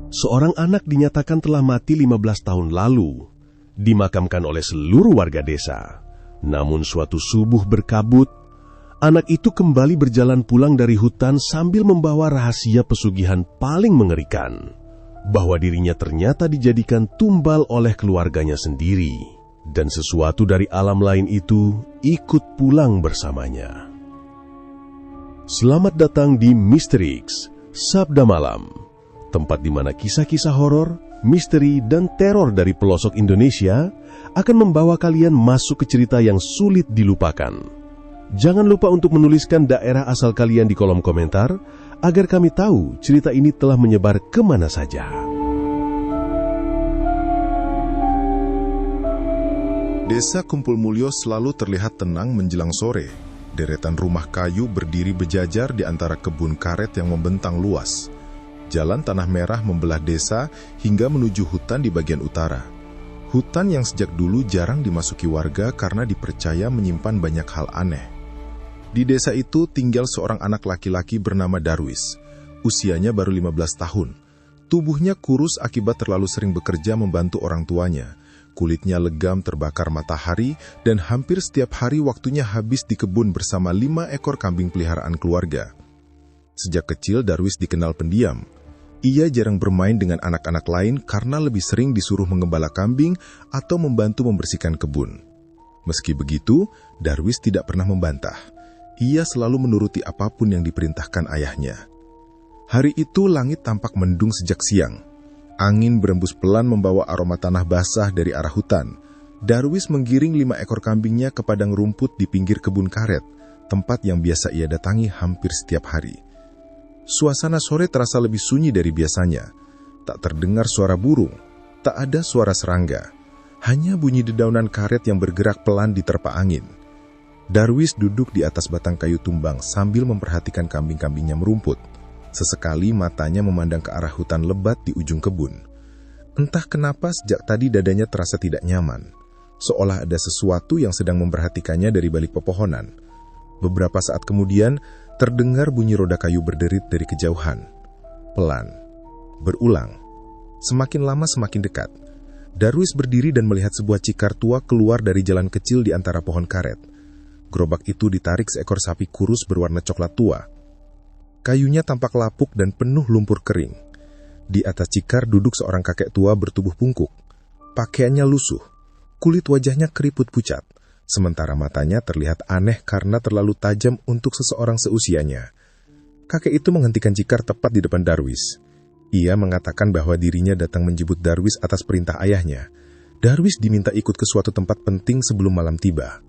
Seorang anak dinyatakan telah mati 15 tahun lalu, dimakamkan oleh seluruh warga desa. Namun suatu subuh berkabut, anak itu kembali berjalan pulang dari hutan sambil membawa rahasia pesugihan paling mengerikan, bahwa dirinya ternyata dijadikan tumbal oleh keluarganya sendiri, dan sesuatu dari alam lain itu ikut pulang bersamanya. Selamat datang di Misterix, Sabda Malam, tempat di mana kisah-kisah horor, misteri, dan teror dari pelosok Indonesia akan membawa kalian masuk ke cerita yang sulit dilupakan. Jangan lupa untuk menuliskan daerah asal kalian di kolom komentar, agar kami tahu cerita ini telah menyebar kemana saja. Desa Kumpul Mulyo selalu terlihat tenang menjelang sore. Deretan rumah kayu berdiri berjajar di antara kebun karet yang membentang luas. Jalan tanah merah membelah desa hingga menuju hutan di bagian utara. Hutan yang sejak dulu jarang dimasuki warga karena dipercaya menyimpan banyak hal aneh. Di desa itu tinggal seorang anak laki-laki bernama Darwis. Usianya baru 15 tahun. Tubuhnya kurus akibat terlalu sering bekerja membantu orang tuanya. Kulitnya legam terbakar matahari dan hampir setiap hari waktunya habis di kebun bersama 5 ekor kambing peliharaan keluarga. Sejak kecil Darwis dikenal pendiam. Ia jarang bermain dengan anak-anak lain karena lebih sering disuruh mengembala kambing atau membantu membersihkan kebun. Meski begitu, Darwis tidak pernah membantah. Ia selalu menuruti apapun yang diperintahkan ayahnya. Hari itu langit tampak mendung sejak siang. Angin berembus pelan membawa aroma tanah basah dari arah hutan. Darwis menggiring 5 ekor kambingnya ke padang rumput di pinggir kebun karet, tempat yang biasa ia datangi hampir setiap hari. Suasana sore terasa lebih sunyi dari biasanya. Tak terdengar suara burung, tak ada suara serangga. Hanya bunyi dedaunan karet yang bergerak pelan diterpa angin. Darwis duduk di atas batang kayu tumbang sambil memperhatikan kambing-kambingnya merumput. Sesekali matanya memandang ke arah hutan lebat di ujung kebun. Entah kenapa sejak tadi dadanya terasa tidak nyaman, seolah ada sesuatu yang sedang memperhatikannya dari balik pepohonan. Beberapa saat kemudian, terdengar bunyi roda kayu berderit dari kejauhan. Pelan, berulang, semakin lama semakin dekat. Darwis berdiri dan melihat sebuah cikar tua keluar dari jalan kecil di antara pohon karet. Gerobak itu ditarik seekor sapi kurus berwarna coklat tua. Kayunya tampak lapuk dan penuh lumpur kering. Di atas cikar duduk seorang kakek tua bertubuh pungkuk. Pakaiannya lusuh, kulit wajahnya keriput pucat, sementara matanya terlihat aneh karena terlalu tajam untuk seseorang seusianya. Kakek itu menghentikan cikar tepat di depan Darwis. Ia mengatakan bahwa dirinya datang menjemput Darwis atas perintah ayahnya. Darwis diminta ikut ke suatu tempat penting sebelum malam tiba.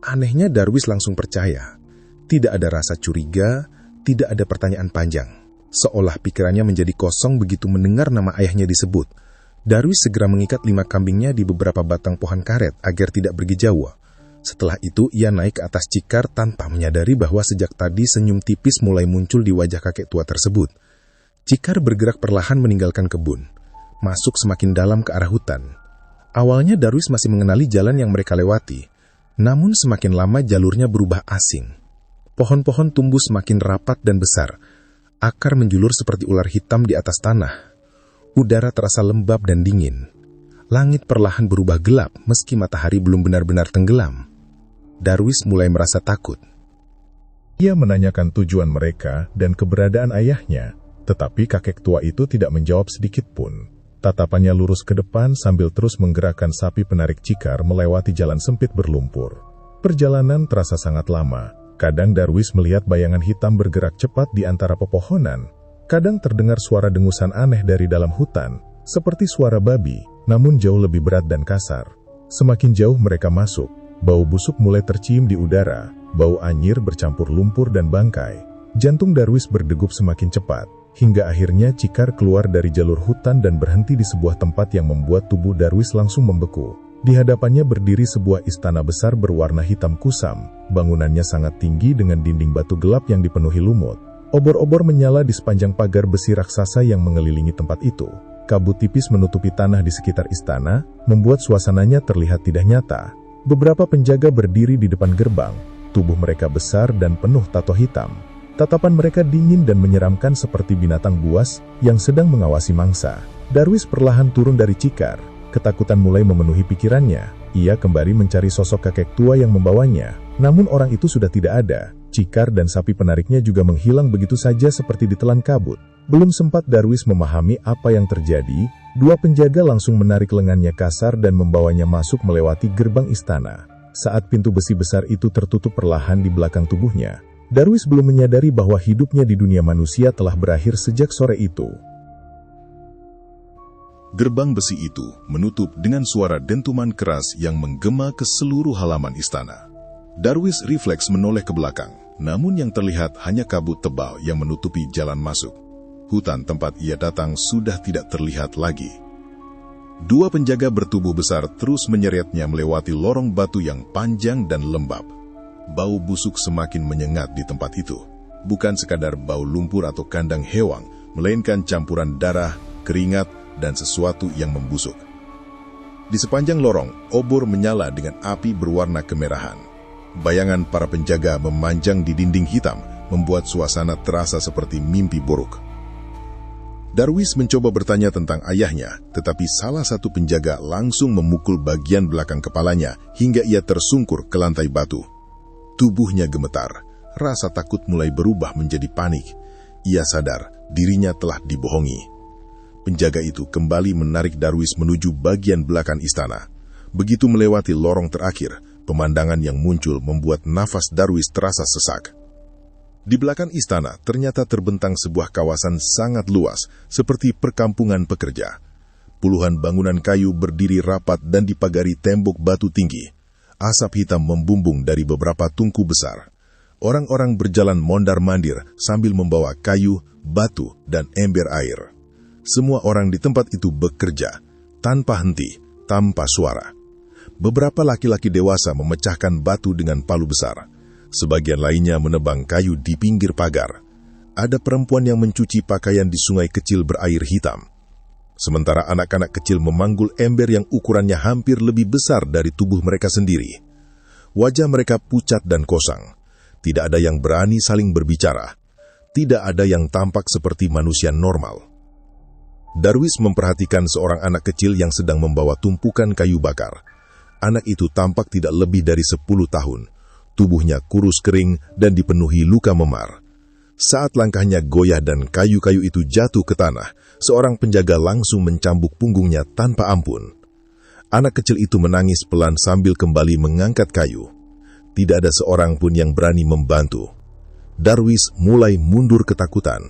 Anehnya Darwis langsung percaya. Tidak ada rasa curiga, tidak ada pertanyaan panjang. Seolah pikirannya menjadi kosong begitu mendengar nama ayahnya disebut. Darwis segera mengikat 5 kambingnya di beberapa batang pohon karet agar tidak pergi jauh. Setelah itu ia naik ke atas cikar tanpa menyadari bahwa sejak tadi senyum tipis mulai muncul di wajah kakek tua tersebut. Cikar bergerak perlahan meninggalkan kebun, masuk semakin dalam ke arah hutan. Awalnya Darwis masih mengenali jalan yang mereka lewati, namun semakin lama jalurnya berubah asing. Pohon-pohon tumbuh semakin rapat dan besar. Akar menjulur seperti ular hitam di atas tanah. Udara terasa lembab dan dingin. Langit perlahan berubah gelap meski matahari belum benar-benar tenggelam. Darwis mulai merasa takut. Ia menanyakan tujuan mereka dan keberadaan ayahnya, tetapi kakek tua itu tidak menjawab sedikit pun. Tatapannya lurus ke depan sambil terus menggerakkan sapi penarik cikar melewati jalan sempit berlumpur. Perjalanan terasa sangat lama. Kadang Darwis melihat bayangan hitam bergerak cepat di antara pepohonan. Kadang terdengar suara dengusan aneh dari dalam hutan, seperti suara babi, namun jauh lebih berat dan kasar. Semakin jauh mereka masuk, bau busuk mulai tercium di udara, bau anyir bercampur lumpur dan bangkai. Jantung Darwis berdegup semakin cepat, hingga akhirnya cikar keluar dari jalur hutan dan berhenti di sebuah tempat yang membuat tubuh Darwis langsung membeku. Di hadapannya berdiri sebuah istana besar berwarna hitam kusam. Bangunannya sangat tinggi dengan dinding batu gelap yang dipenuhi lumut. Obor-obor menyala di sepanjang pagar besi raksasa yang mengelilingi tempat itu. Kabut tipis menutupi tanah di sekitar istana, membuat suasananya terlihat tidak nyata. Beberapa penjaga berdiri di depan gerbang. Tubuh mereka besar dan penuh tato hitam. Tatapan mereka dingin dan menyeramkan seperti binatang buas yang sedang mengawasi mangsa. Darwis perlahan turun dari Cikar. Ketakutan mulai memenuhi pikirannya. Ia kembali mencari sosok kakek tua yang membawanya. Namun orang itu sudah tidak ada. Cikar dan sapi penariknya juga menghilang begitu saja seperti ditelan kabut. Belum sempat Darwis memahami apa yang terjadi, dua penjaga langsung menarik lengannya kasar dan membawanya masuk melewati gerbang istana. Saat pintu besi besar itu tertutup perlahan di belakang tubuhnya, Darwis belum menyadari bahwa hidupnya di dunia manusia telah berakhir sejak sore itu. Gerbang besi itu menutup dengan suara dentuman keras yang menggema ke seluruh halaman istana. Darwis refleks menoleh ke belakang, namun yang terlihat hanya kabut tebal yang menutupi jalan masuk. Hutan tempat ia datang sudah tidak terlihat lagi. Dua penjaga bertubuh besar terus menyeretnya melewati lorong batu yang panjang dan lembab. Bau busuk semakin menyengat di tempat itu. Bukan sekadar bau lumpur atau kandang hewang, melainkan campuran darah, keringat, dan sesuatu yang membusuk. Di sepanjang lorong, obor menyala dengan api berwarna kemerahan. Bayangan para penjaga memanjang di dinding hitam, membuat suasana terasa seperti mimpi buruk. Darwis mencoba bertanya tentang ayahnya, tetapi salah satu penjaga langsung memukul bagian belakang kepalanya hingga ia tersungkur ke lantai batu. Tubuhnya gemetar, rasa takut mulai berubah menjadi panik. Ia sadar dirinya telah dibohongi. Penjaga itu kembali menarik Darwis menuju bagian belakang istana. Begitu melewati lorong terakhir, pemandangan yang muncul membuat nafas Darwis terasa sesak. Di belakang istana ternyata terbentang sebuah kawasan sangat luas, seperti perkampungan pekerja. Puluhan bangunan kayu berdiri rapat dan dipagari tembok batu tinggi. Asap hitam membumbung dari beberapa tungku besar. Orang-orang berjalan mondar-mandir sambil membawa kayu, batu, dan ember air. Semua orang di tempat itu bekerja, tanpa henti, tanpa suara. Beberapa laki-laki dewasa memecahkan batu dengan palu besar. Sebagian lainnya menebang kayu di pinggir pagar. Ada perempuan yang mencuci pakaian di sungai kecil berair hitam. Sementara anak-anak kecil memanggul ember yang ukurannya hampir lebih besar dari tubuh mereka sendiri. Wajah mereka pucat dan kosong. Tidak ada yang berani saling berbicara. Tidak ada yang tampak seperti manusia normal. Darwis memperhatikan seorang anak kecil yang sedang membawa tumpukan kayu bakar. Anak itu tampak tidak lebih dari 10 tahun. Tubuhnya kurus kering dan dipenuhi luka memar. Saat langkahnya goyah dan kayu-kayu itu jatuh ke tanah, seorang penjaga langsung mencambuk punggungnya tanpa ampun. Anak kecil itu menangis pelan sambil kembali mengangkat kayu. Tidak ada seorang pun yang berani membantu. Darwis mulai mundur ketakutan.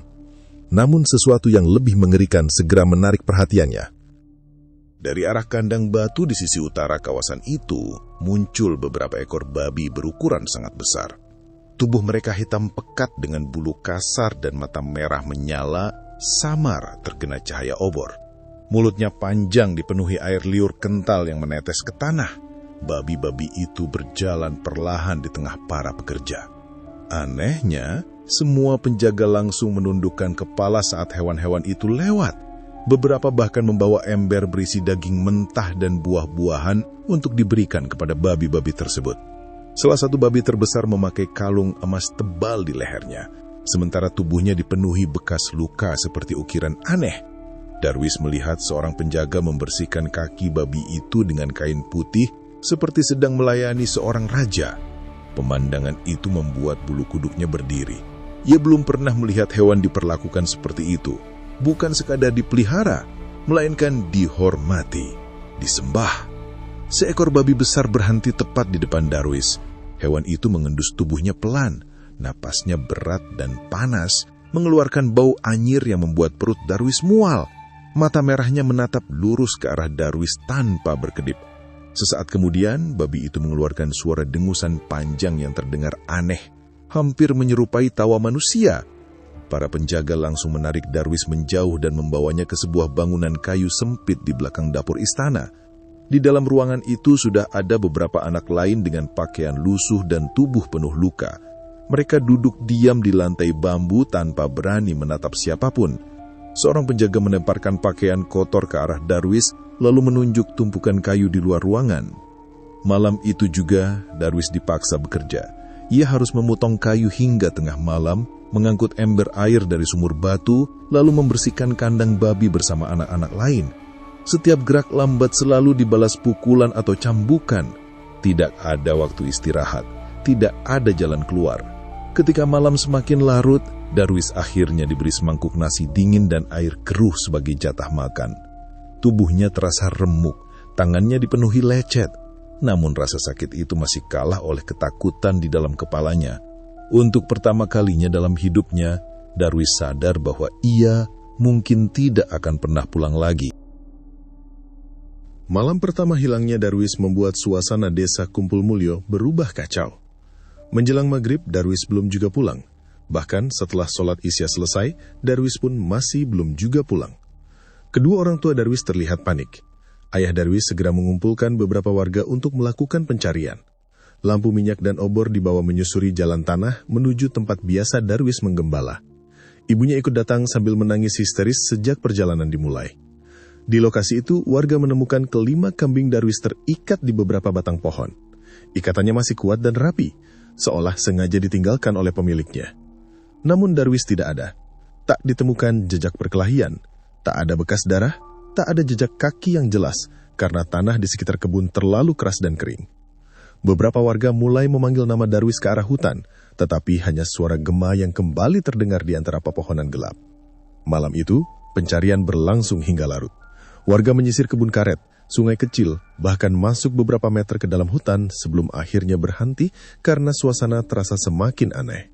Namun sesuatu yang lebih mengerikan segera menarik perhatiannya. Dari arah kandang batu di sisi utara kawasan itu, muncul beberapa ekor babi berukuran sangat besar. Tubuh mereka hitam pekat dengan bulu kasar dan mata merah menyala, samar terkena cahaya obor. Mulutnya panjang dipenuhi air liur kental yang menetes ke tanah. Babi-babi itu berjalan perlahan di tengah para pekerja. Anehnya, semua penjaga langsung menundukkan kepala saat hewan-hewan itu lewat. Beberapa bahkan membawa ember berisi daging mentah dan buah-buahan untuk diberikan kepada babi-babi tersebut. Salah satu babi terbesar memakai kalung emas tebal di lehernya, sementara tubuhnya dipenuhi bekas luka seperti ukiran aneh. Darwis melihat seorang penjaga membersihkan kaki babi itu dengan kain putih seperti sedang melayani seorang raja. Pemandangan itu membuat bulu kuduknya berdiri. Ia belum pernah melihat hewan diperlakukan seperti itu. Bukan sekadar dipelihara, melainkan dihormati, disembah. Seekor babi besar berhenti tepat di depan Darwis. Hewan itu mengendus tubuhnya pelan, napasnya berat dan panas, mengeluarkan bau anyir yang membuat perut Darwis mual. Mata merahnya menatap lurus ke arah Darwis tanpa berkedip. Sesaat kemudian, babi itu mengeluarkan suara dengusan panjang yang terdengar aneh, hampir menyerupai tawa manusia. Para penjaga langsung menarik Darwis menjauh dan membawanya ke sebuah bangunan kayu sempit di belakang dapur istana. Di dalam ruangan itu sudah ada beberapa anak lain dengan pakaian lusuh dan tubuh penuh luka. Mereka duduk diam di lantai bambu tanpa berani menatap siapapun. Seorang penjaga melemparkan pakaian kotor ke arah Darwis, lalu menunjuk tumpukan kayu di luar ruangan. Malam itu juga, Darwis dipaksa bekerja. Ia harus memotong kayu hingga tengah malam, mengangkut ember air dari sumur batu, lalu membersihkan kandang babi bersama anak-anak lain. Setiap gerak lambat selalu dibalas pukulan atau cambukan. Tidak ada waktu istirahat, tidak ada jalan keluar. Ketika malam semakin larut, Darwis akhirnya diberi semangkuk nasi dingin dan air keruh sebagai jatah makan. Tubuhnya terasa remuk, tangannya dipenuhi lecet. Namun rasa sakit itu masih kalah oleh ketakutan di dalam kepalanya. Untuk pertama kalinya dalam hidupnya, Darwis sadar bahwa ia mungkin tidak akan pernah pulang lagi. Malam pertama hilangnya Darwis membuat suasana desa Kumpul Mulyo berubah kacau. Menjelang maghrib, Darwis belum juga pulang. Bahkan setelah sholat isya selesai, Darwis pun masih belum juga pulang. Kedua orang tua Darwis terlihat panik. Ayah Darwis segera mengumpulkan beberapa warga untuk melakukan pencarian. Lampu minyak dan obor dibawa menyusuri jalan tanah menuju tempat biasa Darwis menggembala. Ibunya ikut datang sambil menangis histeris sejak perjalanan dimulai. Di lokasi itu, warga menemukan kelima kambing Darwis terikat di beberapa batang pohon. Ikatannya masih kuat dan rapi, seolah sengaja ditinggalkan oleh pemiliknya. Namun Darwis tidak ada. Tak ditemukan jejak perkelahian, tak ada bekas darah, tak ada jejak kaki yang jelas karena tanah di sekitar kebun terlalu keras dan kering. Beberapa warga mulai memanggil nama Darwis ke arah hutan, tetapi hanya suara gema yang kembali terdengar di antara pepohonan gelap. Malam itu, pencarian berlangsung hingga larut. Warga menyisir kebun karet, sungai kecil, bahkan masuk beberapa meter ke dalam hutan sebelum akhirnya berhenti karena suasana terasa semakin aneh.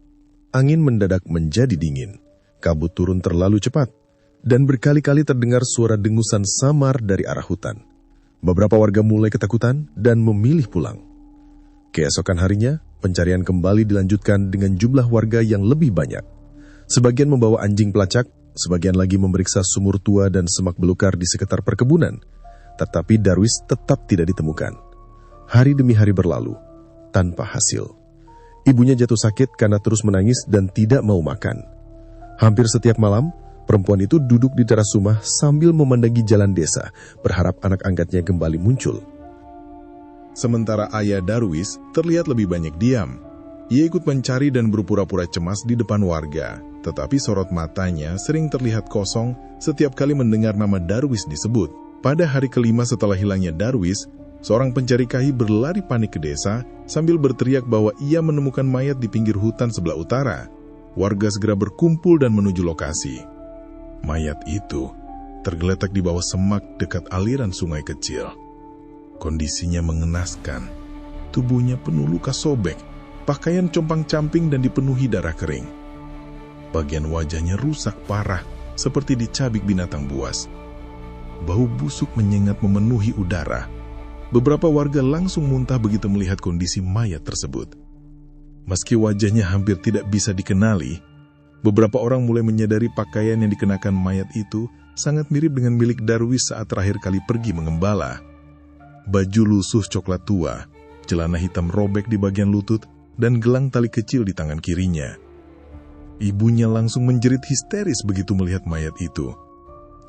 Angin mendadak menjadi dingin, kabut turun terlalu cepat, dan berkali-kali terdengar suara dengusan samar dari arah hutan. Beberapa warga mulai ketakutan dan memilih pulang. Keesokan harinya, pencarian kembali dilanjutkan dengan jumlah warga yang lebih banyak. Sebagian membawa anjing pelacak, sebagian lagi memeriksa sumur tua dan semak belukar di sekitar perkebunan. Tetapi Darwis tetap tidak ditemukan. Hari demi hari berlalu, tanpa hasil. Ibunya jatuh sakit karena terus menangis dan tidak mau makan. Hampir setiap malam, perempuan itu duduk di teras rumah sambil memandangi jalan desa, berharap anak angkatnya kembali muncul. Sementara ayah Darwis terlihat lebih banyak diam. Ia ikut mencari dan berpura-pura cemas di depan warga, tetapi sorot matanya sering terlihat kosong setiap kali mendengar nama Darwis disebut. Pada hari kelima setelah hilangnya Darwis, seorang pencari kayu berlari panik ke desa sambil berteriak bahwa ia menemukan mayat di pinggir hutan sebelah utara. Warga segera berkumpul dan menuju lokasi. Mayat itu tergeletak di bawah semak dekat aliran sungai kecil. Kondisinya mengenaskan. Tubuhnya penuh luka sobek, pakaian compang-camping dan dipenuhi darah kering. Bagian wajahnya rusak parah, seperti dicabik binatang buas. Bau busuk menyengat memenuhi udara. Beberapa warga langsung muntah begitu melihat kondisi mayat tersebut. Meski wajahnya hampir tidak bisa dikenali, beberapa orang mulai menyadari pakaian yang dikenakan mayat itu sangat mirip dengan milik Darwis saat terakhir kali pergi mengembala. Baju lusuh coklat tua, celana hitam robek di bagian lutut, dan gelang tali kecil di tangan kirinya. Ibunya langsung menjerit histeris begitu melihat mayat itu.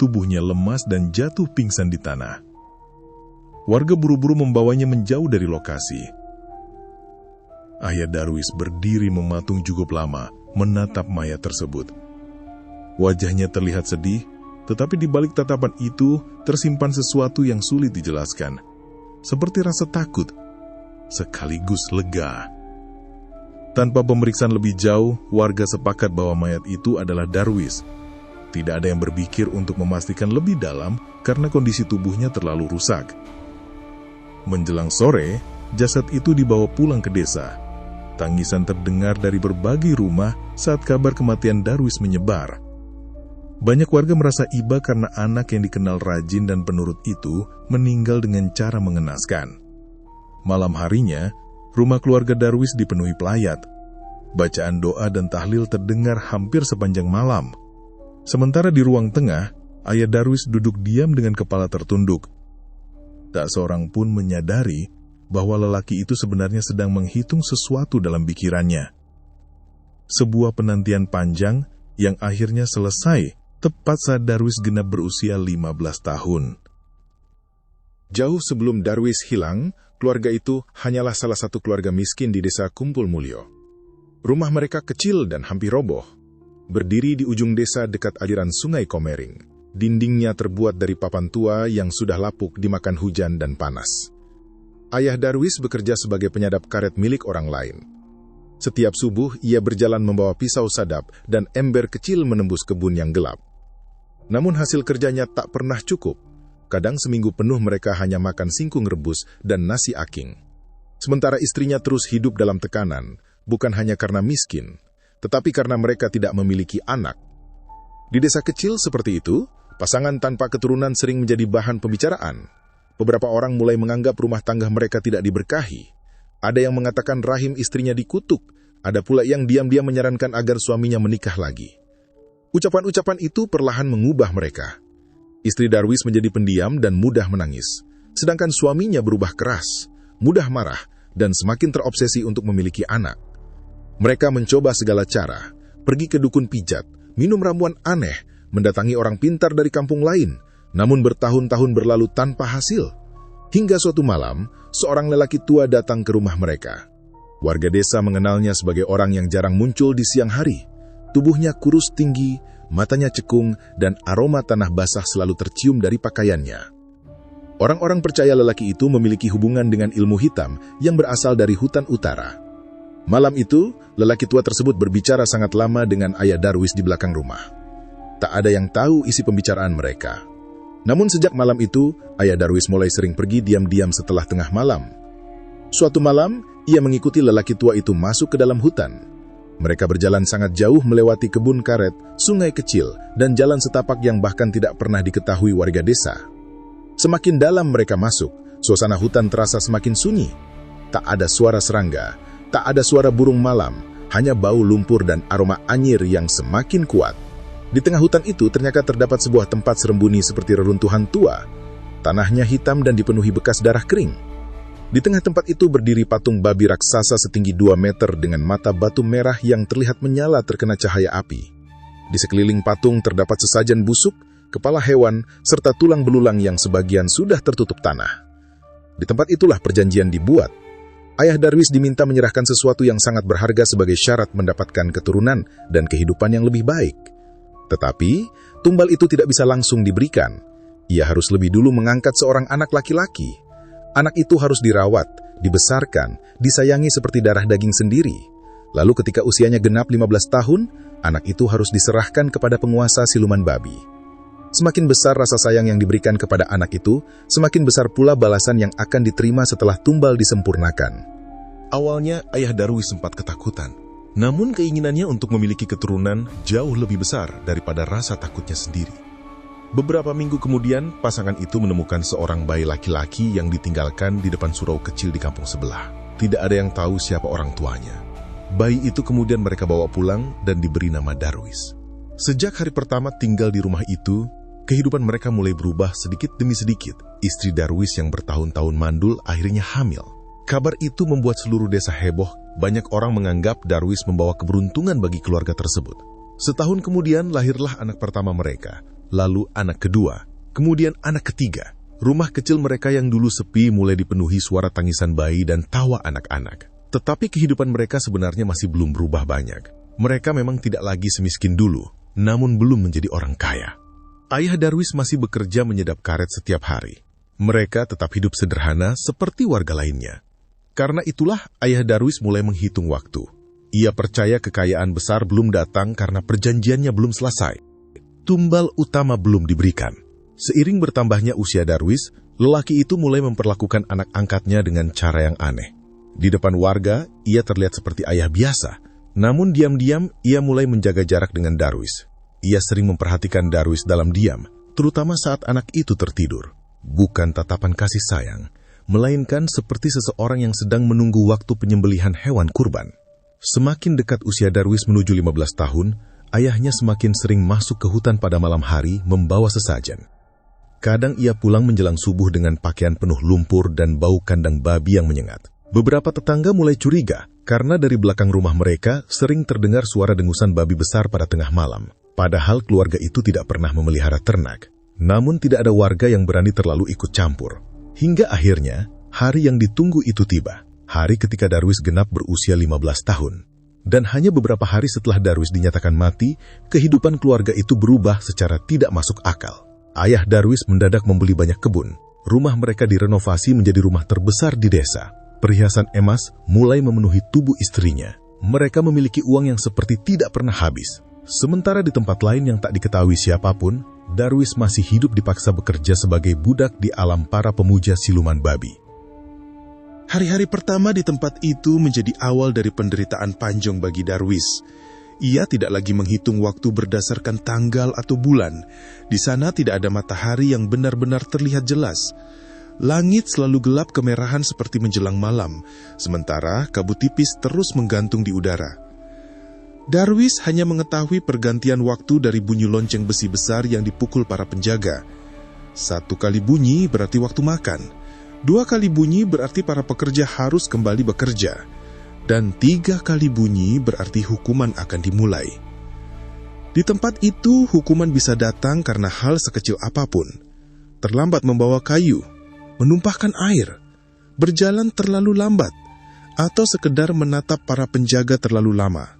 Tubuhnya lemas dan jatuh pingsan di tanah. Warga buru-buru membawanya menjauh dari lokasi. Ayah Darwis berdiri mematung cukup lama, menatap mayat tersebut. Wajahnya terlihat sedih, tetapi di balik tatapan itu tersimpan sesuatu yang sulit dijelaskan. Seperti rasa takut, sekaligus lega. Tanpa pemeriksaan lebih jauh, warga sepakat bahwa mayat itu adalah Darwis. Tidak ada yang berpikir untuk memastikan lebih dalam karena kondisi tubuhnya terlalu rusak. Menjelang sore, jasad itu dibawa pulang ke desa. Tangisan terdengar dari berbagai rumah saat kabar kematian Darwis menyebar. Banyak warga merasa iba karena anak yang dikenal rajin dan penurut itu meninggal dengan cara mengenaskan. Malam harinya, rumah keluarga Darwis dipenuhi pelayat. Bacaan doa dan tahlil terdengar hampir sepanjang malam. Sementara di ruang tengah, ayah Darwis duduk diam dengan kepala tertunduk. Tak seorang pun menyadari bahwa lelaki itu sebenarnya sedang menghitung sesuatu dalam pikirannya. Sebuah penantian panjang yang akhirnya selesai tepat saat Darwis genap berusia 15 tahun. Jauh sebelum Darwis hilang, keluarga itu hanyalah salah satu keluarga miskin di desa Kumpul Mulyo. Rumah mereka kecil dan hampir roboh. berdiri di ujung desa dekat aliran sungai Komering. Dindingnya terbuat dari papan tua yang sudah lapuk dimakan hujan dan panas. Ayah Darwis bekerja sebagai penyadap karet milik orang lain. Setiap subuh, ia berjalan membawa pisau sadap dan ember kecil menembus kebun yang gelap. Namun hasil kerjanya tak pernah cukup. Kadang seminggu penuh mereka hanya makan singkong rebus dan nasi aking. Sementara istrinya terus hidup dalam tekanan, bukan hanya karena miskin, tetapi karena mereka tidak memiliki anak. Di desa kecil seperti itu, pasangan tanpa keturunan sering menjadi bahan pembicaraan. Beberapa orang mulai menganggap rumah tangga mereka tidak diberkahi. Ada yang mengatakan rahim istrinya dikutuk. Ada pula yang diam-diam menyarankan agar suaminya menikah lagi. Ucapan-ucapan itu perlahan mengubah mereka. Istri Darwis menjadi pendiam dan mudah menangis. Sedangkan suaminya berubah keras, mudah marah, dan semakin terobsesi untuk memiliki anak. Mereka mencoba segala cara, pergi ke dukun pijat, minum ramuan aneh, mendatangi orang pintar dari kampung lain, namun bertahun-tahun berlalu tanpa hasil. Hingga suatu malam, seorang lelaki tua datang ke rumah mereka. Warga desa mengenalnya sebagai orang yang jarang muncul di siang hari. Tubuhnya kurus tinggi, matanya cekung, dan aroma tanah basah selalu tercium dari pakaiannya. Orang-orang percaya lelaki itu memiliki hubungan dengan ilmu hitam yang berasal dari hutan utara. Malam itu, lelaki tua tersebut berbicara sangat lama dengan ayah Darwis di belakang rumah. Tak ada yang tahu isi pembicaraan mereka. Namun sejak malam itu, ayah Darwis mulai sering pergi diam-diam setelah tengah malam. Suatu malam, ia mengikuti lelaki tua itu masuk ke dalam hutan. Mereka berjalan sangat jauh melewati kebun karet, sungai kecil, dan jalan setapak yang bahkan tidak pernah diketahui warga desa. Semakin dalam mereka masuk, suasana hutan terasa semakin sunyi. Tak ada suara serangga, tak ada suara burung malam, hanya bau lumpur dan aroma anyir yang semakin kuat. Di tengah hutan itu ternyata terdapat sebuah tempat serembuni seperti reruntuhan tua. Tanahnya hitam dan dipenuhi bekas darah kering. Di tengah tempat itu berdiri patung babi raksasa setinggi 2 meter dengan mata batu merah yang terlihat menyala terkena cahaya api. Di sekeliling patung terdapat sesajen busuk, kepala hewan, serta tulang belulang yang sebagian sudah tertutup tanah. Di tempat itulah perjanjian dibuat. Ayah Darwis diminta menyerahkan sesuatu yang sangat berharga sebagai syarat mendapatkan keturunan dan kehidupan yang lebih baik. Tetapi, tumbal itu tidak bisa langsung diberikan. Ia harus lebih dulu mengangkat seorang anak laki-laki. Anak itu harus dirawat, dibesarkan, disayangi seperti darah daging sendiri. Lalu ketika usianya genap 15 tahun, anak itu harus diserahkan kepada penguasa siluman babi. Semakin besar rasa sayang yang diberikan kepada anak itu, semakin besar pula balasan yang akan diterima setelah tumbal disempurnakan. Awalnya, ayah Darwis sempat ketakutan. Namun keinginannya untuk memiliki keturunan jauh lebih besar daripada rasa takutnya sendiri. Beberapa minggu kemudian, pasangan itu menemukan seorang bayi laki-laki yang ditinggalkan di depan surau kecil di kampung sebelah. Tidak ada yang tahu siapa orang tuanya. Bayi itu kemudian mereka bawa pulang dan diberi nama Darwis. Sejak hari pertama tinggal di rumah itu, kehidupan mereka mulai berubah sedikit demi sedikit. Istri Darwis yang bertahun-tahun mandul akhirnya hamil. Kabar itu membuat seluruh desa heboh. Banyak orang menganggap Darwis membawa keberuntungan bagi keluarga tersebut. Setahun kemudian lahirlah anak pertama mereka, lalu anak kedua, kemudian anak ketiga. Rumah kecil mereka yang dulu sepi mulai dipenuhi suara tangisan bayi dan tawa anak-anak. Tetapi kehidupan mereka sebenarnya masih belum berubah banyak. Mereka memang tidak lagi semiskin dulu, namun belum menjadi orang kaya. Ayah Darwis masih bekerja menyedap karet setiap hari. Mereka tetap hidup sederhana seperti warga lainnya. Karena itulah ayah Darwis mulai menghitung waktu. Ia percaya kekayaan besar belum datang karena perjanjiannya belum selesai. Tumbal utama belum diberikan. Seiring bertambahnya usia Darwis, lelaki itu mulai memperlakukan anak angkatnya dengan cara yang aneh. Di depan warga, ia terlihat seperti ayah biasa. Namun diam-diam, ia mulai menjaga jarak dengan Darwis. Ia sering memperhatikan Darwis dalam diam, terutama saat anak itu tertidur. Bukan tatapan kasih sayang, melainkan seperti seseorang yang sedang menunggu waktu penyembelihan hewan kurban. Semakin dekat usia Darwis menuju 15 tahun, ayahnya semakin sering masuk ke hutan pada malam hari membawa sesajen. Kadang ia pulang menjelang subuh dengan pakaian penuh lumpur dan bau kandang babi yang menyengat. Beberapa tetangga mulai curiga, karena dari belakang rumah mereka sering terdengar suara dengusan babi besar pada tengah malam. Padahal keluarga itu tidak pernah memelihara ternak. Namun tidak ada warga yang berani terlalu ikut campur. Hingga akhirnya, hari yang ditunggu itu tiba. Hari ketika Darwis genap berusia 15 tahun. Dan hanya beberapa hari setelah Darwis dinyatakan mati, kehidupan keluarga itu berubah secara tidak masuk akal. Ayah Darwis mendadak membeli banyak kebun. Rumah mereka direnovasi menjadi rumah terbesar di desa. Perhiasan emas mulai memenuhi tubuh istrinya. Mereka memiliki uang yang seperti tidak pernah habis. Sementara di tempat lain yang tak diketahui siapapun, Darwis masih hidup dipaksa bekerja sebagai budak di alam para pemuja siluman babi. Hari-hari pertama di tempat itu menjadi awal dari penderitaan panjang bagi Darwis. Ia tidak lagi menghitung waktu berdasarkan tanggal atau bulan. Di sana tidak ada matahari yang benar-benar terlihat jelas. Langit selalu gelap kemerahan seperti menjelang malam, sementara kabut tipis terus menggantung di udara. Darwis hanya mengetahui pergantian waktu dari bunyi lonceng besi besar yang dipukul para penjaga. 1 kali bunyi berarti waktu makan. 2 kali bunyi berarti para pekerja harus kembali bekerja. Dan 3 kali bunyi berarti hukuman akan dimulai. Di tempat itu, hukuman bisa datang karena hal sekecil apapun. Terlambat membawa kayu, menumpahkan air, berjalan terlalu lambat, atau sekedar menatap para penjaga terlalu lama.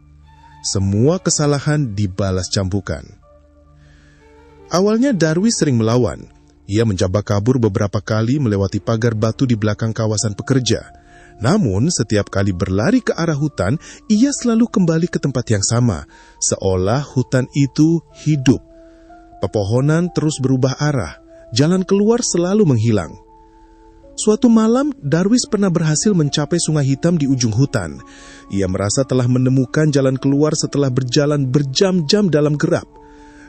Semua kesalahan dibalas cambukan. Awalnya Darwis sering melawan. Ia mencoba kabur beberapa kali melewati pagar batu di belakang kawasan pekerja. Namun setiap kali berlari ke arah hutan, ia selalu kembali ke tempat yang sama, seolah hutan itu hidup. Pepohonan terus berubah arah, jalan keluar selalu menghilang. Suatu malam, Darwis pernah berhasil mencapai sungai hitam di ujung hutan. Ia merasa telah menemukan jalan keluar setelah berjalan berjam-jam dalam gerap.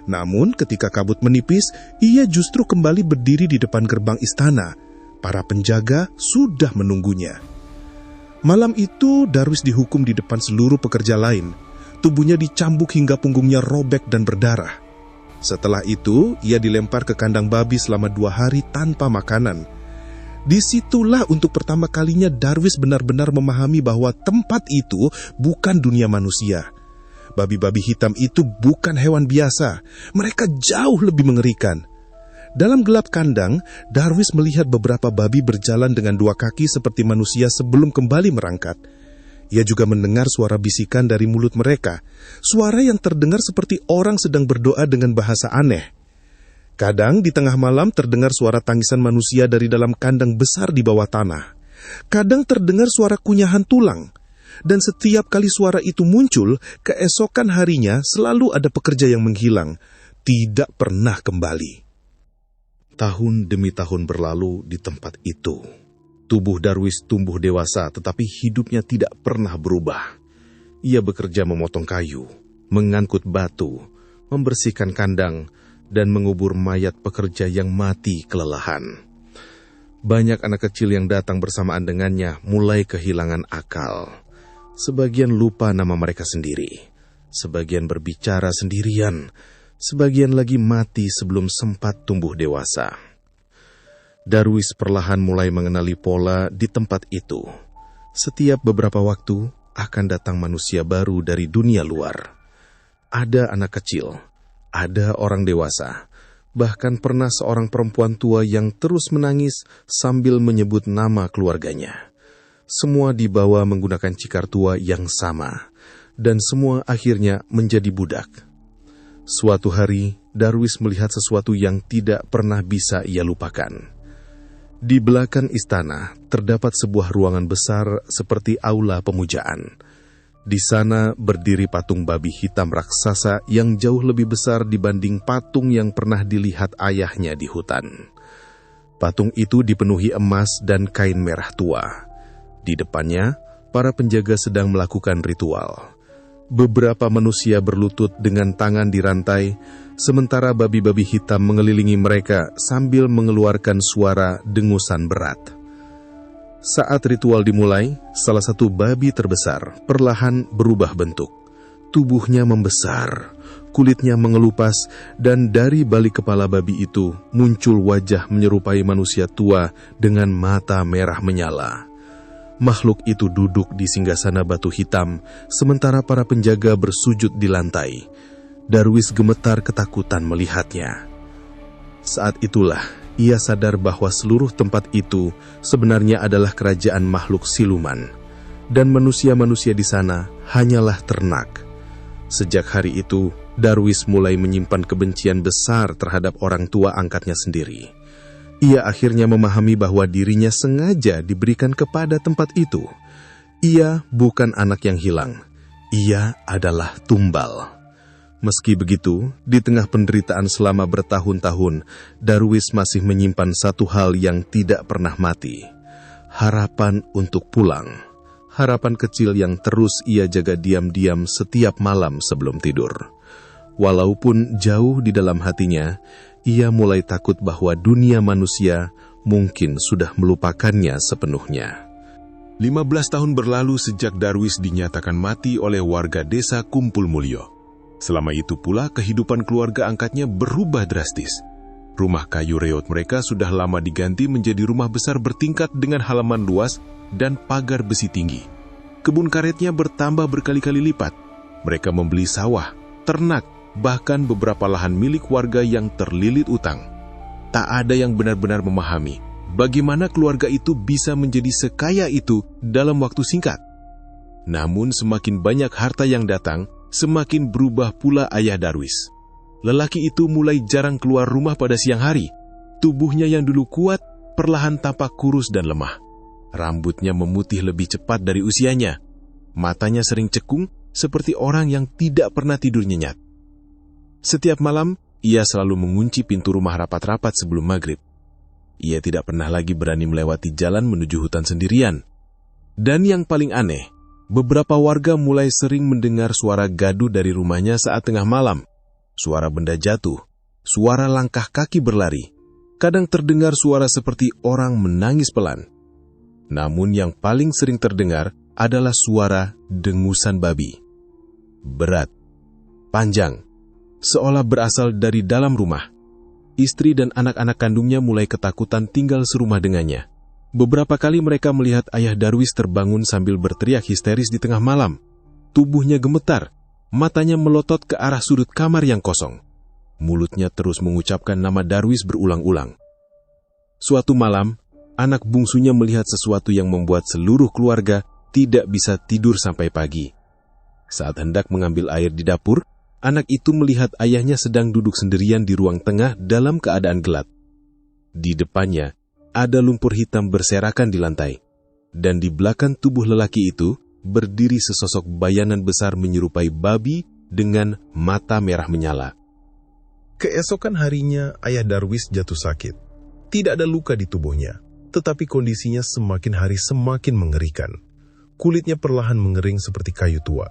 Namun, ketika kabut menipis, ia justru kembali berdiri di depan gerbang istana. Para penjaga sudah menunggunya. Malam itu, Darwis dihukum di depan seluruh pekerja lain. Tubuhnya dicambuk hingga punggungnya robek dan berdarah. Setelah itu, ia dilempar ke kandang babi selama 2 hari tanpa makanan. Disitulah untuk pertama kalinya Darwis benar-benar memahami bahwa tempat itu bukan dunia manusia. Babi-babi hitam itu bukan hewan biasa. Mereka jauh lebih mengerikan. Dalam gelap kandang, Darwis melihat beberapa babi berjalan dengan 2 kaki seperti manusia sebelum kembali merangkat. Ia juga mendengar suara bisikan dari mulut mereka. Suara yang terdengar seperti orang sedang berdoa dengan bahasa aneh. Kadang di tengah malam terdengar suara tangisan manusia dari dalam kandang besar di bawah tanah. Kadang terdengar suara kunyahan tulang. Dan setiap kali suara itu muncul, keesokan harinya selalu ada pekerja yang menghilang, tidak pernah kembali. Tahun demi tahun berlalu di tempat itu. Tubuh Darwis tumbuh dewasa tetapi hidupnya tidak pernah berubah. Ia bekerja memotong kayu, mengangkut batu, membersihkan kandang, dan mengubur mayat pekerja yang mati kelelahan. Banyak anak kecil yang datang bersamaan dengannya mulai kehilangan akal. Sebagian lupa nama mereka sendiri, sebagian berbicara sendirian, sebagian lagi mati sebelum sempat tumbuh dewasa. Darwis perlahan mulai mengenali pola di tempat itu. Setiap beberapa waktu akan datang manusia baru dari dunia luar. Ada anak kecil, ada orang dewasa, bahkan pernah seorang perempuan tua yang terus menangis sambil menyebut nama keluarganya. Semua dibawa menggunakan cikar tua yang sama, dan semua akhirnya menjadi budak. Suatu hari, Darwis melihat sesuatu yang tidak pernah bisa ia lupakan. Di belakang istana, terdapat sebuah ruangan besar seperti aula pemujaan. Di sana berdiri patung babi hitam raksasa yang jauh lebih besar dibanding patung yang pernah dilihat ayahnya di hutan. Patung itu dipenuhi emas dan kain merah tua. Di depannya, para penjaga sedang melakukan ritual. Beberapa manusia berlutut dengan tangan di rantai, sementara babi-babi hitam mengelilingi mereka sambil mengeluarkan suara dengusan berat. Saat ritual dimulai, salah satu babi terbesar perlahan berubah bentuk. Tubuhnya membesar, kulitnya mengelupas, dan dari balik kepala babi itu muncul wajah menyerupai manusia tua dengan mata merah menyala. Makhluk itu duduk di singgasana batu hitam, sementara para penjaga bersujud di lantai. Darwis gemetar ketakutan melihatnya. Saat itulah ia sadar bahwa seluruh tempat itu sebenarnya adalah kerajaan makhluk siluman. dan manusia-manusia di sana hanyalah ternak. Sejak hari itu, Darwis mulai menyimpan kebencian besar terhadap orang tua angkatnya sendiri. Ia akhirnya memahami bahwa dirinya sengaja diberikan kepada tempat itu. Ia bukan anak yang hilang, ia adalah tumbal. Meski begitu, di tengah penderitaan selama bertahun-tahun, Darwis masih menyimpan satu hal yang tidak pernah mati. Harapan untuk pulang. Harapan kecil yang terus ia jaga diam-diam setiap malam sebelum tidur. Walaupun jauh di dalam hatinya, ia mulai takut bahwa dunia manusia mungkin sudah melupakannya sepenuhnya. 15 tahun berlalu sejak Darwis dinyatakan mati oleh warga desa Kumpul Mulyo. Selama itu pula kehidupan keluarga angkatnya berubah drastis. Rumah kayu reot mereka sudah lama diganti menjadi rumah besar bertingkat dengan halaman luas dan pagar besi tinggi. Kebun karetnya bertambah berkali-kali lipat. Mereka membeli sawah, ternak, bahkan beberapa lahan milik warga yang terlilit utang. Tak ada yang benar-benar memahami bagaimana keluarga itu bisa menjadi sekaya itu dalam waktu singkat. Namun semakin banyak harta yang datang, semakin berubah pula ayah Darwis. Lelaki itu mulai jarang keluar rumah pada siang hari. Tubuhnya yang dulu kuat, perlahan tampak kurus dan lemah. Rambutnya memutih lebih cepat dari usianya. Matanya sering cekung, seperti orang yang tidak pernah tidur nyenyak. Setiap malam, ia selalu mengunci pintu rumah rapat-rapat sebelum maghrib. Ia tidak pernah lagi berani melewati jalan menuju hutan sendirian. Dan yang paling aneh, beberapa warga mulai sering mendengar suara gaduh dari rumahnya saat tengah malam. Suara benda jatuh, suara langkah kaki berlari. Kadang terdengar suara seperti orang menangis pelan. Namun yang paling sering terdengar adalah suara dengusan babi. Berat, panjang, seolah berasal dari dalam rumah. Istri dan anak-anak kandungnya mulai ketakutan tinggal serumah dengannya. Beberapa kali mereka melihat ayah Darwis terbangun sambil berteriak histeris di tengah malam. Tubuhnya gemetar, matanya melotot ke arah sudut kamar yang kosong. Mulutnya terus mengucapkan nama Darwis berulang-ulang. Suatu malam, anak bungsunya melihat sesuatu yang membuat seluruh keluarga tidak bisa tidur sampai pagi. Saat hendak mengambil air di dapur, anak itu melihat ayahnya sedang duduk sendirian di ruang tengah dalam keadaan gelap. Di depannya, ada lumpur hitam berserakan di lantai, dan di belakang tubuh lelaki itu berdiri sesosok bayangan besar menyerupai babi dengan mata merah menyala. Keesokan harinya, ayah Darwis jatuh sakit. Tidak ada luka di tubuhnya, tetapi kondisinya semakin hari semakin mengerikan. Kulitnya perlahan mengering seperti kayu tua.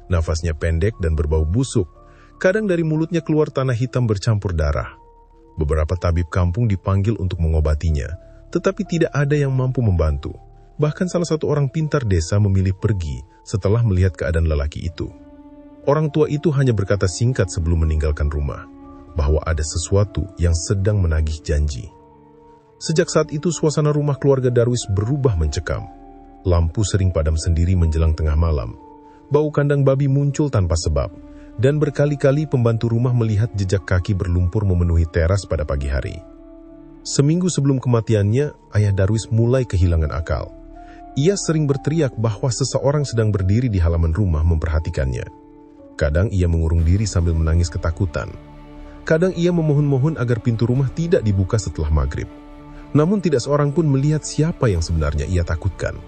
Nafasnya pendek dan berbau busuk. Kadang dari mulutnya keluar tanah hitam bercampur darah. Beberapa tabib kampung dipanggil untuk mengobatinya, tetapi tidak ada yang mampu membantu. Bahkan salah satu orang pintar desa memilih pergi setelah melihat keadaan lelaki itu. Orang tua itu hanya berkata singkat sebelum meninggalkan rumah, bahwa ada sesuatu yang sedang menagih janji. Sejak saat itu suasana rumah keluarga Darwis berubah mencekam. Lampu sering padam sendiri menjelang tengah malam. Bau kandang babi muncul tanpa sebab, dan berkali-kali pembantu rumah melihat jejak kaki berlumpur memenuhi teras pada pagi hari. Seminggu sebelum kematiannya, ayah Darwis mulai kehilangan akal. Ia sering berteriak bahwa seseorang sedang berdiri di halaman rumah memperhatikannya. Kadang ia mengurung diri sambil menangis ketakutan. Kadang ia memohon-mohon agar pintu rumah tidak dibuka setelah maghrib. Namun tidak seorang pun melihat siapa yang sebenarnya ia takutkan.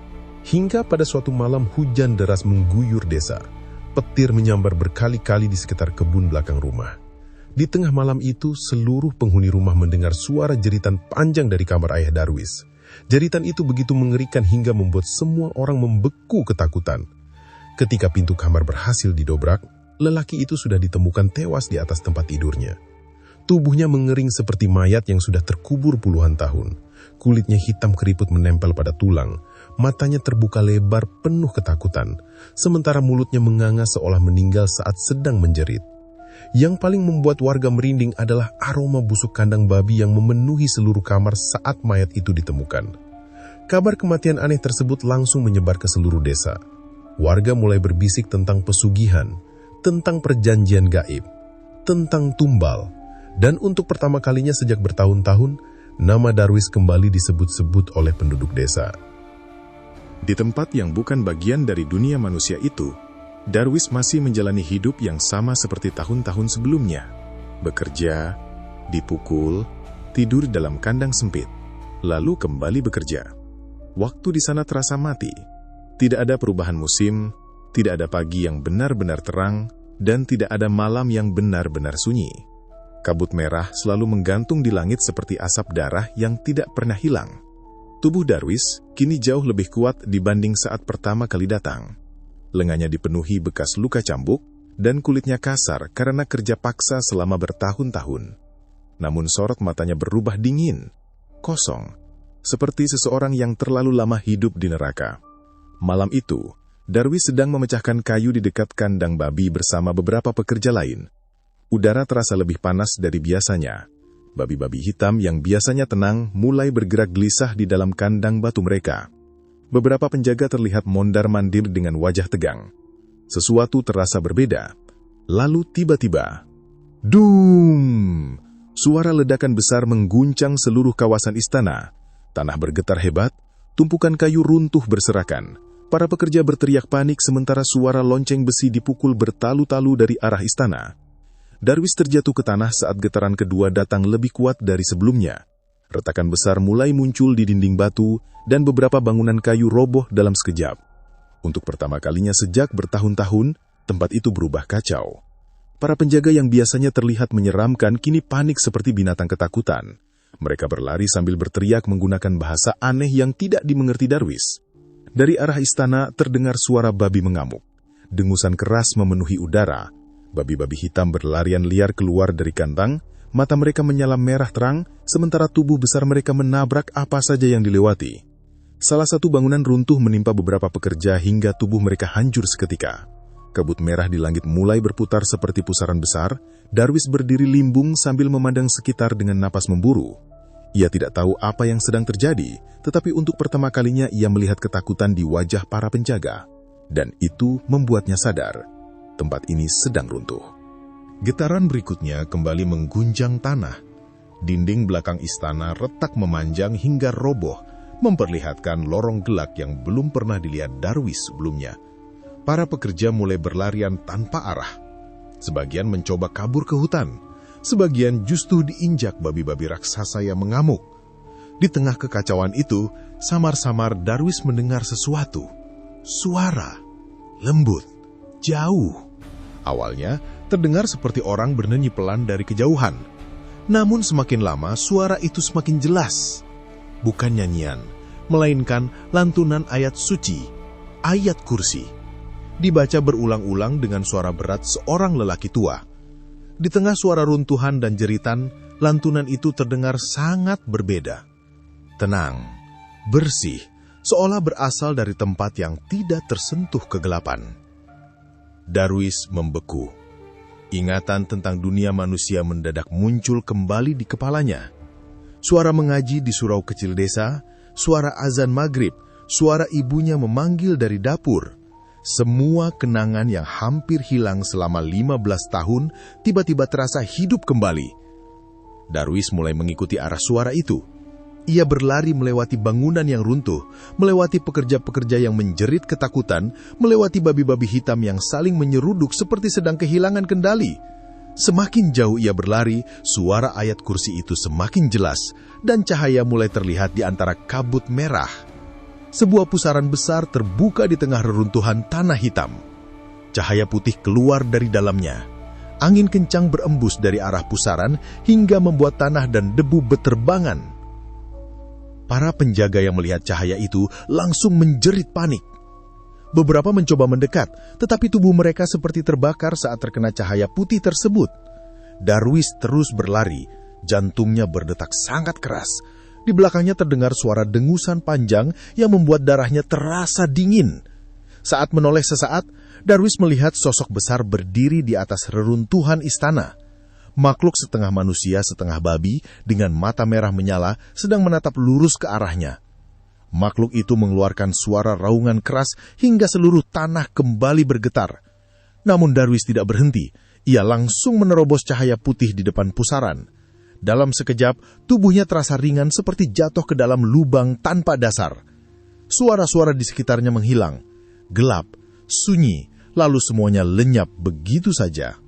Hingga pada suatu malam hujan deras mengguyur desa. Petir menyambar berkali-kali di sekitar kebun belakang rumah. Di tengah malam itu, seluruh penghuni rumah mendengar suara jeritan panjang dari kamar ayah Darwis. Jeritan itu begitu mengerikan hingga membuat semua orang membeku ketakutan. Ketika pintu kamar berhasil didobrak, lelaki itu sudah ditemukan tewas di atas tempat tidurnya. Tubuhnya mengering seperti mayat yang sudah terkubur puluhan tahun. Kulitnya hitam keriput menempel pada tulang. Matanya terbuka lebar penuh ketakutan, sementara mulutnya menganga seolah meninggal saat sedang menjerit. Yang paling membuat warga merinding adalah aroma busuk kandang babi yang memenuhi seluruh kamar saat mayat itu ditemukan. Kabar kematian aneh tersebut langsung menyebar ke seluruh desa. Warga mulai berbisik tentang pesugihan, tentang perjanjian gaib, tentang tumbal, dan untuk pertama kalinya sejak bertahun-tahun, nama Darwis kembali disebut-sebut oleh penduduk desa. Di tempat yang bukan bagian dari dunia manusia itu, Darwis masih menjalani hidup yang sama seperti tahun-tahun sebelumnya. Bekerja, dipukul, tidur dalam kandang sempit, lalu kembali bekerja. Waktu di sana terasa mati. Tidak ada perubahan musim, tidak ada pagi yang benar-benar terang, dan tidak ada malam yang benar-benar sunyi. Kabut merah selalu menggantung di langit seperti asap darah yang tidak pernah hilang. Tubuh Darwis kini jauh lebih kuat dibanding saat pertama kali datang. Lengannya dipenuhi bekas luka cambuk, dan kulitnya kasar karena kerja paksa selama bertahun-tahun. Namun sorot matanya berubah dingin, kosong, seperti seseorang yang terlalu lama hidup di neraka. Malam itu, Darwis sedang memecahkan kayu di dekat kandang babi bersama beberapa pekerja lain. Udara terasa lebih panas dari biasanya. Babi-babi hitam yang biasanya tenang mulai bergerak gelisah di dalam kandang batu mereka. Beberapa penjaga terlihat mondar-mandir dengan wajah tegang. Sesuatu terasa berbeda. Lalu tiba-tiba, dum! Suara ledakan besar mengguncang seluruh kawasan istana. Tanah bergetar hebat, tumpukan kayu runtuh berserakan. Para pekerja berteriak panik sementara suara lonceng besi dipukul bertalu-talu dari arah istana. Darwis terjatuh ke tanah saat getaran kedua datang lebih kuat dari sebelumnya. Retakan besar mulai muncul di dinding batu, dan beberapa bangunan kayu roboh dalam sekejap. Untuk pertama kalinya sejak bertahun-tahun, tempat itu berubah kacau. Para penjaga yang biasanya terlihat menyeramkan kini panik seperti binatang ketakutan. Mereka berlari sambil berteriak menggunakan bahasa aneh yang tidak dimengerti Darwis. Dari arah istana terdengar suara babi mengamuk. Dengusan keras memenuhi udara. Babi-babi hitam berlarian liar keluar dari kandang. Mata mereka menyala merah terang, sementara tubuh besar mereka menabrak apa saja yang dilewati. Salah satu bangunan runtuh menimpa beberapa pekerja hingga tubuh mereka hancur seketika. Kabut merah di langit mulai berputar seperti pusaran besar. Darwis berdiri limbung sambil memandang sekitar dengan napas memburu. Ia tidak tahu apa yang sedang terjadi, tetapi untuk pertama kalinya ia melihat ketakutan di wajah para penjaga. Dan itu membuatnya sadar, tempat ini sedang runtuh. Getaran berikutnya kembali mengguncang tanah. Dinding belakang istana retak memanjang hingga roboh, memperlihatkan lorong gelap yang belum pernah dilihat Darwis sebelumnya. Para pekerja mulai berlarian tanpa arah. Sebagian mencoba kabur ke hutan, sebagian justru diinjak babi-babi raksasa yang mengamuk. Di tengah kekacauan itu, samar-samar Darwis mendengar sesuatu. Suara lembut, jauh. Awalnya, terdengar seperti orang bernyanyi pelan dari kejauhan. Namun semakin lama, suara itu semakin jelas. Bukan nyanyian, melainkan lantunan ayat suci, ayat kursi. Dibaca berulang-ulang dengan suara berat seorang lelaki tua. Di tengah suara runtuhan dan jeritan, lantunan itu terdengar sangat berbeda. Tenang, bersih, seolah berasal dari tempat yang tidak tersentuh kegelapan. Darwis membeku. Ingatan tentang dunia manusia mendadak muncul kembali di kepalanya. Suara mengaji di surau kecil desa, suara azan maghrib, suara ibunya memanggil dari dapur. Semua kenangan yang hampir hilang selama 15 tahun tiba-tiba terasa hidup kembali. Darwis mulai mengikuti arah suara itu. Ia berlari melewati bangunan yang runtuh, melewati pekerja-pekerja yang menjerit ketakutan, melewati babi-babi hitam yang saling menyeruduk seperti sedang kehilangan kendali. Semakin jauh ia berlari, suara ayat kursi itu semakin jelas, dan cahaya mulai terlihat di antara kabut merah. Sebuah pusaran besar terbuka di tengah reruntuhan tanah hitam. Cahaya putih keluar dari dalamnya. Angin kencang berembus dari arah pusaran hingga membuat tanah dan debu beterbangan. Para penjaga yang melihat cahaya itu langsung menjerit panik. Beberapa mencoba mendekat, tetapi tubuh mereka seperti terbakar saat terkena cahaya putih tersebut. Darwis terus berlari, jantungnya berdetak sangat keras. Di belakangnya terdengar suara dengusan panjang yang membuat darahnya terasa dingin. Saat menoleh sesaat, Darwis melihat sosok besar berdiri di atas reruntuhan istana. Makhluk setengah manusia, setengah babi, dengan mata merah menyala, sedang menatap lurus ke arahnya. Makhluk itu mengeluarkan suara raungan keras hingga seluruh tanah kembali bergetar. Namun Darwis tidak berhenti. Ia langsung menerobos cahaya putih di depan pusaran. Dalam sekejap, tubuhnya terasa ringan seperti jatuh ke dalam lubang tanpa dasar. Suara-suara di sekitarnya menghilang. Gelap, sunyi, lalu semuanya lenyap begitu saja.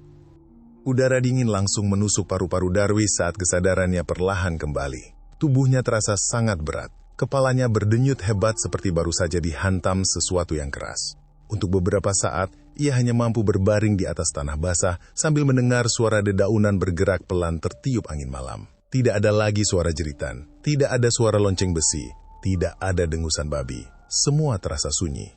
Udara dingin langsung menusuk paru-paru Darwis saat kesadarannya perlahan kembali. Tubuhnya terasa sangat berat. Kepalanya berdenyut hebat seperti baru saja dihantam sesuatu yang keras. Untuk beberapa saat, ia hanya mampu berbaring di atas tanah basah sambil mendengar suara dedaunan bergerak pelan tertiup angin malam. Tidak ada lagi suara jeritan, tidak ada suara lonceng besi, tidak ada dengusan babi. Semua terasa sunyi.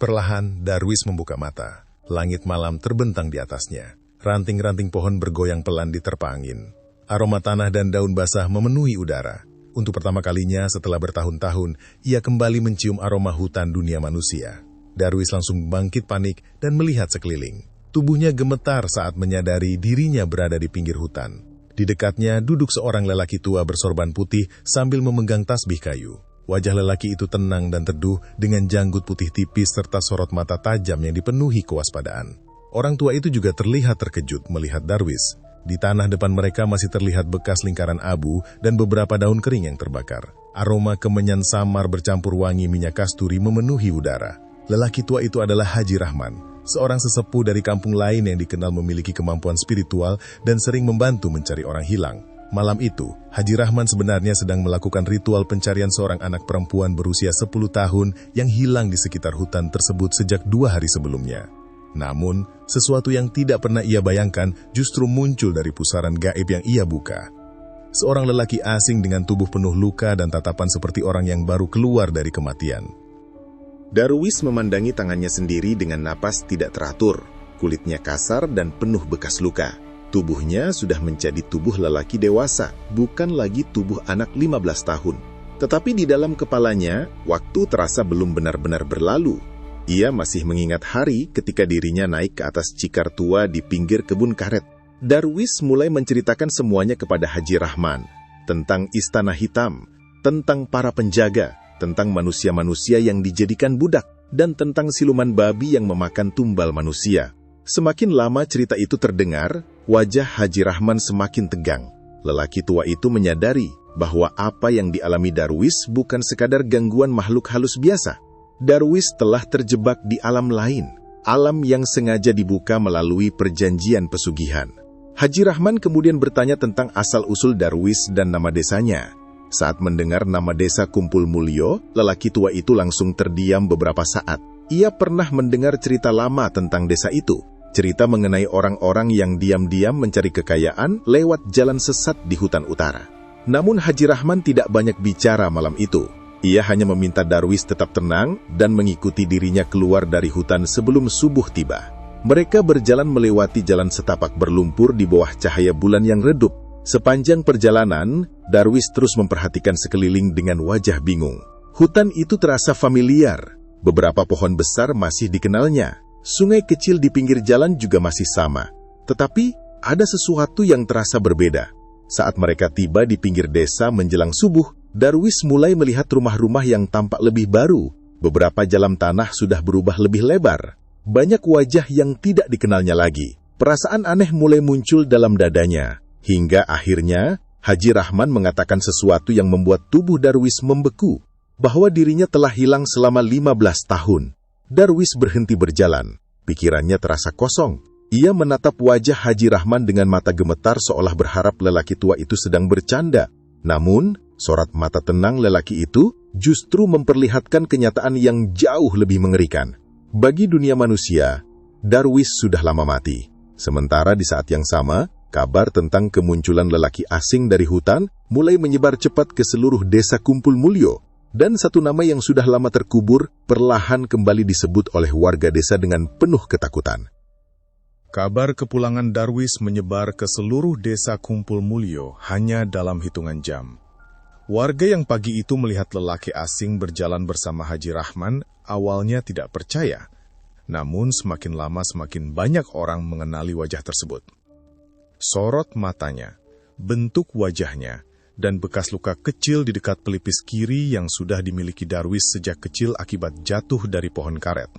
Perlahan, Darwis membuka mata. Langit malam terbentang di atasnya. Ranting-ranting pohon bergoyang pelan diterpa angin. Aroma tanah dan daun basah memenuhi udara. Untuk pertama kalinya setelah bertahun-tahun, ia kembali mencium aroma hutan dunia manusia. Darwis langsung bangkit panik dan melihat sekeliling. Tubuhnya gemetar saat menyadari dirinya berada di pinggir hutan. Di dekatnya duduk seorang lelaki tua bersorban putih sambil memegang tasbih kayu. Wajah lelaki itu tenang dan teduh dengan janggut putih tipis serta sorot mata tajam yang dipenuhi kewaspadaan. Orang tua itu juga terlihat terkejut melihat Darwis. Di tanah depan mereka masih terlihat bekas lingkaran abu dan beberapa daun kering yang terbakar. Aroma kemenyan samar bercampur wangi minyak kasturi memenuhi udara. Lelaki tua itu adalah Haji Rahman, seorang sesepuh dari kampung lain yang dikenal memiliki kemampuan spiritual dan sering membantu mencari orang hilang. Malam itu, Haji Rahman sebenarnya sedang melakukan ritual pencarian seorang anak perempuan berusia 10 tahun yang hilang di sekitar hutan tersebut sejak 2 hari sebelumnya. Namun, sesuatu yang tidak pernah ia bayangkan justru muncul dari pusaran gaib yang ia buka. Seorang lelaki asing dengan tubuh penuh luka dan tatapan seperti orang yang baru keluar dari kematian. Darwis memandangi tangannya sendiri dengan napas tidak teratur. Kulitnya kasar dan penuh bekas luka. Tubuhnya sudah menjadi tubuh lelaki dewasa, bukan lagi tubuh anak 15 tahun. Tetapi di dalam kepalanya, waktu terasa belum benar-benar berlalu. Ia masih mengingat hari ketika dirinya naik ke atas cikar tua di pinggir kebun karet. Darwis mulai menceritakan semuanya kepada Haji Rahman, tentang istana hitam, tentang para penjaga, tentang manusia-manusia yang dijadikan budak, dan tentang siluman babi yang memakan tumbal manusia. Semakin lama cerita itu terdengar, wajah Haji Rahman semakin tegang. Lelaki tua itu menyadari bahwa apa yang dialami Darwis bukan sekadar gangguan makhluk halus biasa. Darwis telah terjebak di alam lain, alam yang sengaja dibuka melalui perjanjian pesugihan. Haji Rahman kemudian bertanya tentang asal-usul Darwis dan nama desanya. Saat mendengar nama desa Kumpul Mulyo, lelaki tua itu langsung terdiam beberapa saat. Ia pernah mendengar cerita lama tentang desa itu. Cerita mengenai orang-orang yang diam-diam mencari kekayaan lewat jalan sesat di hutan utara. Namun Haji Rahman tidak banyak bicara malam itu. Ia hanya meminta Darwis tetap tenang dan mengikuti dirinya keluar dari hutan sebelum subuh tiba. Mereka berjalan melewati jalan setapak berlumpur di bawah cahaya bulan yang redup. Sepanjang perjalanan, Darwis terus memperhatikan sekeliling dengan wajah bingung. Hutan itu terasa familiar. Beberapa pohon besar masih dikenalnya. Sungai kecil di pinggir jalan juga masih sama. Tetapi, ada sesuatu yang terasa berbeda. Saat mereka tiba di pinggir desa menjelang subuh, Darwis mulai melihat rumah-rumah yang tampak lebih baru. Beberapa jalan tanah sudah berubah lebih lebar. Banyak wajah yang tidak dikenalnya lagi. Perasaan aneh mulai muncul dalam dadanya. Hingga akhirnya, Haji Rahman mengatakan sesuatu yang membuat tubuh Darwis membeku. Bahwa dirinya telah hilang selama 15 tahun. Darwis berhenti berjalan. Pikirannya terasa kosong. Ia menatap wajah Haji Rahman dengan mata gemetar seolah berharap lelaki tua itu sedang bercanda. Namun, sorot mata tenang lelaki itu justru memperlihatkan kenyataan yang jauh lebih mengerikan. Bagi dunia manusia, Darwis sudah lama mati. Sementara di saat yang sama, kabar tentang kemunculan lelaki asing dari hutan mulai menyebar cepat ke seluruh desa Kumpul Mulyo. Dan satu nama yang sudah lama terkubur perlahan kembali disebut oleh warga desa dengan penuh ketakutan. Kabar kepulangan Darwis menyebar ke seluruh desa Kumpul Mulyo hanya dalam hitungan jam. Warga yang pagi itu melihat lelaki asing berjalan bersama Haji Rahman awalnya tidak percaya. Namun semakin lama semakin banyak orang mengenali wajah tersebut. Sorot matanya, bentuk wajahnya, dan bekas luka kecil di dekat pelipis kiri yang sudah dimiliki Darwis sejak kecil akibat jatuh dari pohon karet.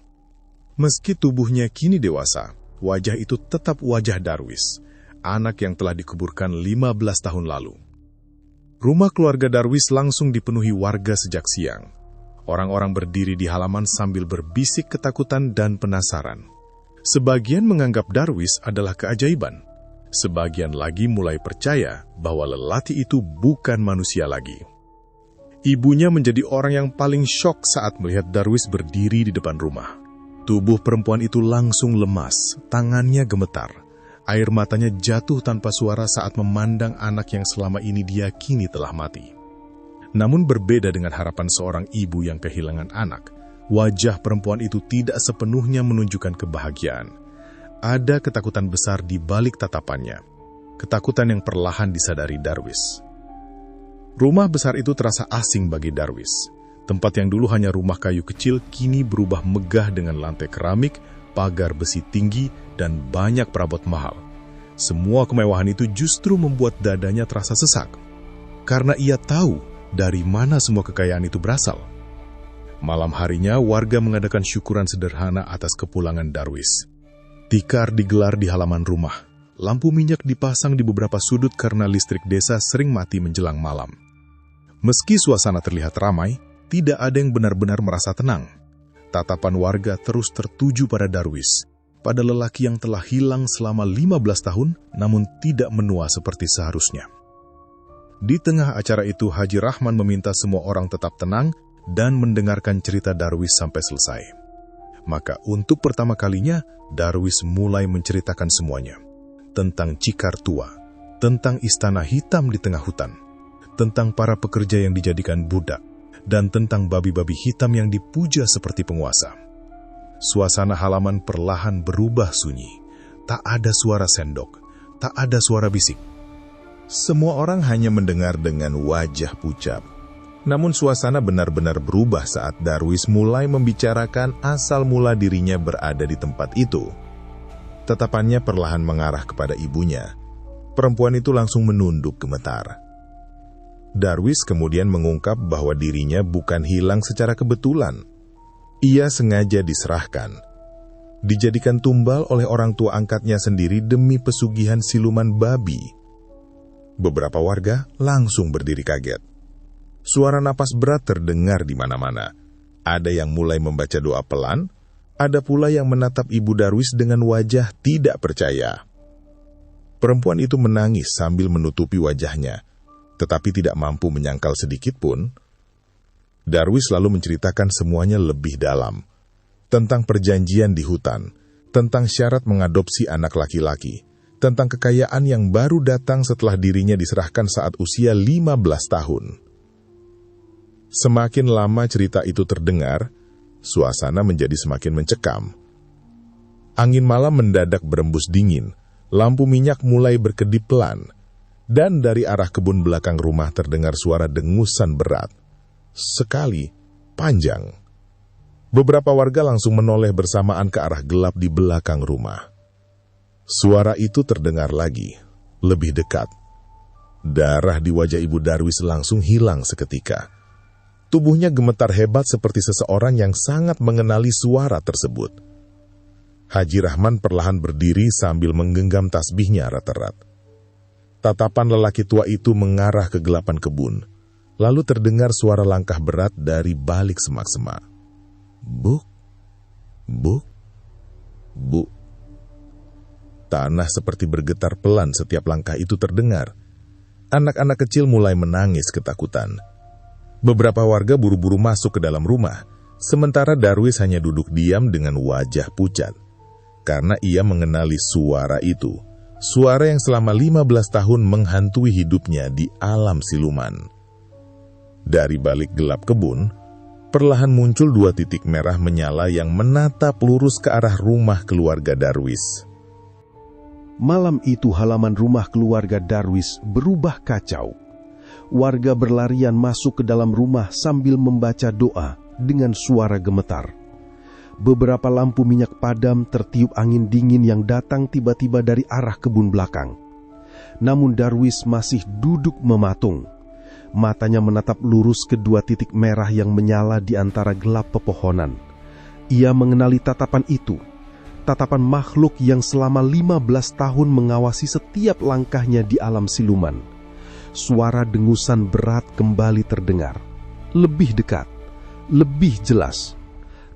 Meski tubuhnya kini dewasa, wajah itu tetap wajah Darwis, anak yang telah dikuburkan 15 tahun lalu. Rumah keluarga Darwis langsung dipenuhi warga sejak siang. Orang-orang berdiri di halaman sambil berbisik ketakutan dan penasaran. Sebagian menganggap Darwis adalah keajaiban. Sebagian lagi mulai percaya bahwa lelaki itu bukan manusia lagi. Ibunya menjadi orang yang paling syok saat melihat Darwis berdiri di depan rumah. Tubuh perempuan itu langsung lemas, tangannya gemetar. Air matanya jatuh tanpa suara saat memandang anak yang selama ini diyakini telah mati. Namun berbeda dengan harapan seorang ibu yang kehilangan anak, wajah perempuan itu tidak sepenuhnya menunjukkan kebahagiaan. Ada ketakutan besar di balik tatapannya. Ketakutan yang perlahan disadari Darwis. Rumah besar itu terasa asing bagi Darwis. Tempat yang dulu hanya rumah kayu kecil kini berubah megah dengan lantai keramik, pagar besi tinggi, dan banyak perabot mahal. Semua kemewahan itu justru membuat dadanya terasa sesak. Karena ia tahu dari mana semua kekayaan itu berasal. Malam harinya, warga mengadakan syukuran sederhana atas kepulangan Darwis. Tikar digelar di halaman rumah. Lampu minyak dipasang di beberapa sudut karena listrik desa sering mati menjelang malam. Meski suasana terlihat ramai, tidak ada yang benar-benar merasa tenang. Tatapan warga terus tertuju pada Darwis, pada lelaki yang telah hilang selama 15 tahun, namun tidak menua seperti seharusnya. Di tengah acara itu, Haji Rahman meminta semua orang tetap tenang dan mendengarkan cerita Darwis sampai selesai. Maka untuk pertama kalinya, Darwis mulai menceritakan semuanya. Tentang Cikar tua, tentang istana hitam di tengah hutan, tentang para pekerja yang dijadikan budak, dan tentang babi-babi hitam yang dipuja seperti penguasa. Suasana halaman perlahan berubah sunyi. Tak ada suara sendok, tak ada suara bisik. Semua orang hanya mendengar dengan wajah pucat. Namun suasana benar-benar berubah saat Darwis mulai membicarakan asal mula dirinya berada di tempat itu. Tatapannya perlahan mengarah kepada ibunya. Perempuan itu langsung menunduk gemetar. Darwis kemudian mengungkap bahwa dirinya bukan hilang secara kebetulan. Ia sengaja diserahkan, dijadikan tumbal oleh orang tua angkatnya sendiri demi pesugihan siluman babi. Beberapa warga langsung berdiri kaget. Suara napas berat terdengar di mana-mana. Ada yang mulai membaca doa pelan, ada pula yang menatap ibu Darwis dengan wajah tidak percaya. Perempuan itu menangis sambil menutupi wajahnya, tetapi tidak mampu menyangkal sedikit pun. Darwis lalu menceritakan semuanya lebih dalam. Tentang perjanjian di hutan, tentang syarat mengadopsi anak laki-laki, tentang kekayaan yang baru datang setelah dirinya diserahkan saat usia 15 tahun. Semakin lama cerita itu terdengar, suasana menjadi semakin mencekam. Angin malam mendadak berembus dingin, lampu minyak mulai berkedip pelan, dan dari arah kebun belakang rumah terdengar suara dengusan berat. Sekali, panjang. Beberapa warga langsung menoleh bersamaan ke arah gelap di belakang rumah. Suara itu terdengar lagi, lebih dekat. Darah di wajah ibu Darwis langsung hilang seketika. Tubuhnya gemetar hebat seperti seseorang yang sangat mengenali suara tersebut. Haji Rahman perlahan berdiri sambil menggenggam tasbihnya erat-erat. Tatapan lelaki tua itu mengarah ke gelapan kebun. Lalu terdengar suara langkah berat dari balik semak-semak. Buk, buk, buk. Tanah seperti bergetar pelan setiap langkah itu terdengar. Anak-anak kecil mulai menangis ketakutan. Beberapa warga buru-buru masuk ke dalam rumah, sementara Darwis hanya duduk diam dengan wajah pucat. Karena ia mengenali suara itu. Suara yang selama 15 tahun menghantui hidupnya di alam siluman. Dari balik gelap kebun, perlahan muncul 2 titik merah menyala yang menatap lurus ke arah rumah keluarga Darwis. Malam itu halaman rumah keluarga Darwis berubah kacau. Warga berlarian masuk ke dalam rumah sambil membaca doa dengan suara gemetar. Beberapa lampu minyak padam tertiup angin dingin yang datang tiba-tiba dari arah kebun belakang. Namun Darwis masih duduk mematung. Matanya menatap lurus ke 2 titik merah yang menyala di antara gelap pepohonan. Ia mengenali tatapan itu. Tatapan makhluk yang selama 15 tahun mengawasi setiap langkahnya di alam siluman. suara dengusan berat kembali terdengar. Lebih dekat, lebih jelas.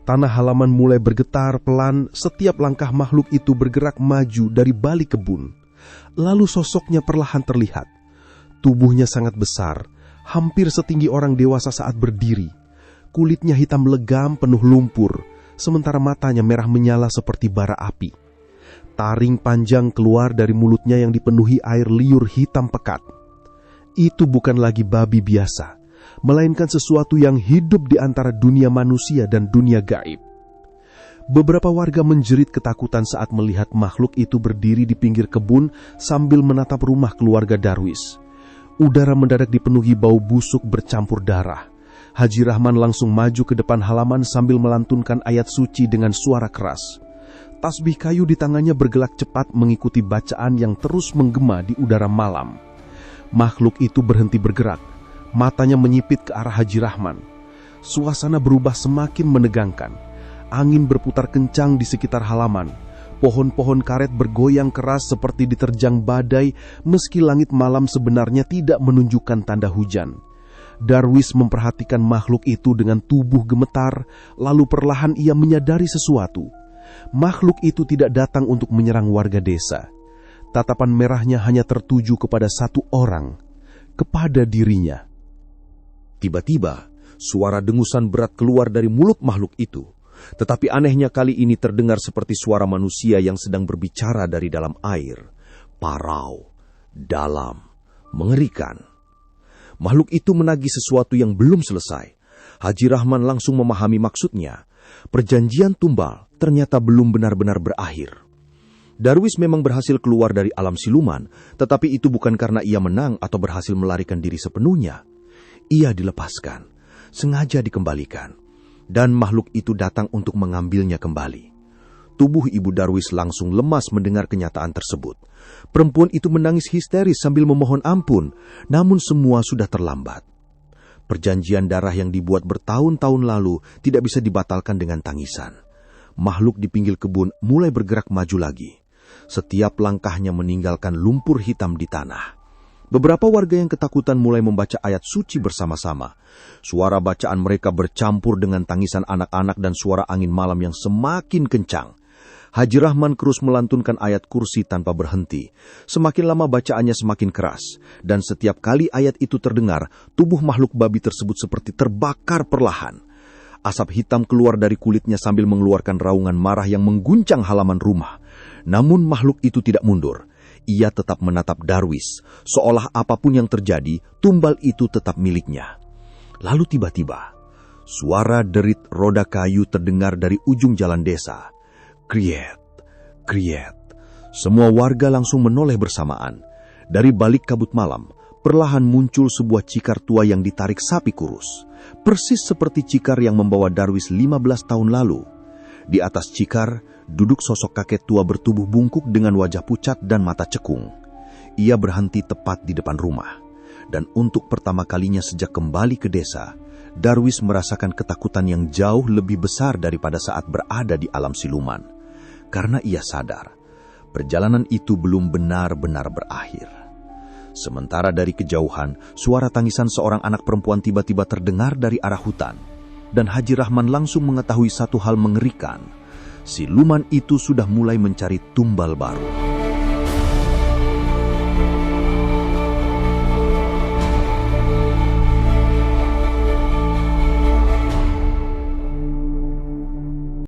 Tanah halaman mulai bergetar pelan setiap langkah makhluk itu bergerak maju dari balik kebun. Lalu sosoknya perlahan terlihat. Tubuhnya sangat besar, hampir setinggi orang dewasa saat berdiri. Kulitnya hitam legam penuh lumpur, sementara matanya merah menyala seperti bara api. Taring panjang keluar dari mulutnya yang dipenuhi air liur hitam pekat. Itu bukan lagi babi biasa, melainkan sesuatu yang hidup di antara dunia manusia dan dunia gaib. Beberapa warga menjerit ketakutan saat melihat makhluk itu berdiri di pinggir kebun sambil menatap rumah keluarga Darwis. Udara mendadak dipenuhi bau busuk bercampur darah. Haji Rahman langsung maju ke depan halaman sambil melantunkan ayat suci dengan suara keras. Tasbih kayu di tangannya bergelak cepat mengikuti bacaan yang terus menggema di udara malam. Makhluk itu berhenti bergerak, matanya menyipit ke arah Haji Rahman. Suasana berubah semakin menegangkan. Angin berputar kencang di sekitar halaman. Pohon-pohon karet bergoyang keras seperti diterjang badai, meski langit malam sebenarnya tidak menunjukkan tanda hujan. Darwis memperhatikan makhluk itu dengan tubuh gemetar, lalu perlahan ia menyadari sesuatu. Makhluk itu tidak datang untuk menyerang warga desa. Tatapan merahnya hanya tertuju kepada satu orang, kepada dirinya. Tiba-tiba, suara dengusan berat keluar dari mulut makhluk itu. Tetapi anehnya kali ini terdengar seperti suara manusia yang sedang berbicara dari dalam air. Parau, dalam, mengerikan. Makhluk itu menagih sesuatu yang belum selesai. Haji Rahman langsung memahami maksudnya. Perjanjian tumbal ternyata belum benar-benar berakhir. Darwis memang berhasil keluar dari alam siluman, tetapi itu bukan karena ia menang atau berhasil melarikan diri sepenuhnya. Ia dilepaskan, sengaja dikembalikan, dan makhluk itu datang untuk mengambilnya kembali. Tubuh Ibu Darwis langsung lemas mendengar kenyataan tersebut. Perempuan itu menangis histeris sambil memohon ampun, namun semua sudah terlambat. Perjanjian darah yang dibuat bertahun-tahun lalu tidak bisa dibatalkan dengan tangisan. Makhluk di pinggir kebun mulai bergerak maju lagi. Setiap langkahnya meninggalkan lumpur hitam di tanah. Beberapa warga yang ketakutan mulai membaca ayat suci bersama-sama. Suara bacaan mereka bercampur dengan tangisan anak-anak dan suara angin malam yang semakin kencang. Haji Rahman terus melantunkan ayat kursi tanpa berhenti. Semakin lama bacaannya semakin keras, dan setiap kali ayat itu terdengar, tubuh makhluk babi tersebut seperti terbakar perlahan. Asap hitam keluar dari kulitnya sambil mengeluarkan raungan marah yang mengguncang halaman rumah. Namun makhluk itu tidak mundur. Ia tetap menatap Darwis, seolah apapun yang terjadi, tumbal itu tetap miliknya. Lalu tiba-tiba, suara derit roda kayu terdengar dari ujung jalan desa. Kriet, kriet. Semua warga langsung menoleh bersamaan. Dari balik kabut malam, perlahan muncul sebuah cikar tua yang ditarik sapi kurus. Persis seperti cikar yang membawa Darwis 15 tahun lalu. Di atas cikar, duduk sosok kakek tua bertubuh bungkuk dengan wajah pucat dan mata cekung. Ia berhenti tepat di depan rumah. Dan untuk pertama kalinya sejak kembali ke desa, Darwis merasakan ketakutan yang jauh lebih besar daripada saat berada di alam siluman. Karena ia sadar, perjalanan itu belum benar-benar berakhir. Sementara dari kejauhan, suara tangisan seorang anak perempuan tiba-tiba terdengar dari arah hutan. Dan Haji Rahman langsung mengetahui satu hal mengerikan. Siluman itu sudah mulai mencari tumbal baru.